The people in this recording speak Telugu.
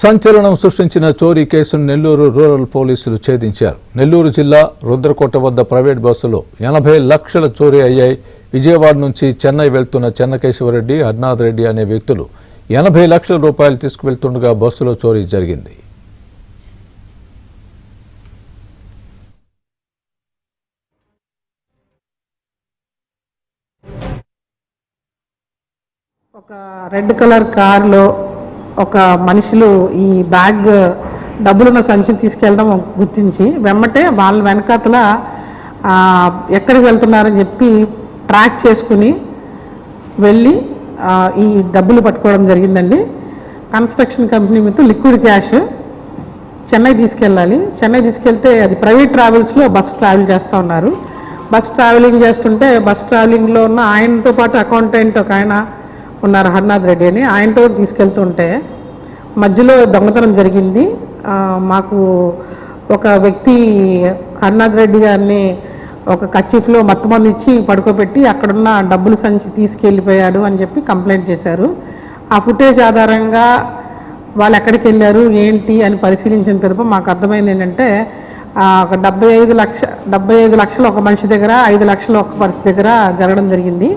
సంచలనం సృష్టించిన చోరీ కేసును నెల్లూరు రూరల్ పోలీసులు ఛేదించారు. నెల్లూరు జిల్లా రుద్రకోట వద్ద ప్రైవేట్ బస్సులో 80 లక్షల చోరీ అయ్యాయి. విజయవాడ నుంచి చెన్నై వెళ్తున్న చెన్నకేశవరెడ్డి, హర్నాథ్ రెడ్డి అనే వ్యక్తులు 80 లక్షల రూపాయలు తీసుకువెళ్తుండగా బస్సులో చోరీ జరిగింది. ఒక రెడ్ కలర్ కార్లో ఒక మనుషులు ఈ బ్యాగ్ డబ్బులున్న సంచిని తీసుకెళ్ళడం గుర్తించి వెమ్మటే వాళ్ళ వెనకాతల ఎక్కడికి వెళ్తున్నారని చెప్పి ట్రాక్ చేసుకుని వెళ్ళి ఈ డబ్బులు పట్టుకోవడం జరిగిందండి. కన్స్ట్రక్షన్ కంపెనీ మీద లిక్విడ్ క్యాష్ చెన్నై తీసుకెళ్ళాలి. చెన్నై తీసుకెళ్తే అది ప్రైవేట్ ట్రావెల్స్లో బస్ ట్రావెల్ చేస్తూ ఉన్నారు. బస్ ట్రావెలింగ్ చేస్తుంటే బస్ ట్రావెలింగ్లో ఉన్న ఆయనతో పాటు అకౌంటెంట్ ఒక ఆయన ఉన్నారు, హర్నాథ్ రెడ్డి అని, ఆయనతో తీసుకెళ్తుంటే మధ్యలో దొంగతనం జరిగింది. మాకు ఒక వ్యక్తి హర్నాథ్ రెడ్డి గారిని ఒక కచ్చిఫ్లో మత్తుమంది ఇచ్చి పడుకోబెట్టి అక్కడున్న డబ్బులు సంచి తీసుకెళ్ళిపోయాడు అని చెప్పి కంప్లైంట్ చేశారు. ఆ ఫుటేజ్ ఆధారంగా వాళ్ళు ఎక్కడికి వెళ్ళారు ఏంటి అని పరిశీలించిన పిదప మాకు అర్థమైంది ఏంటంటే ఒక 75 లక్షలు ఒక మనిషి దగ్గర, 5 లక్షలు ఒక పర్సన్ దగ్గర జరగడం జరిగింది.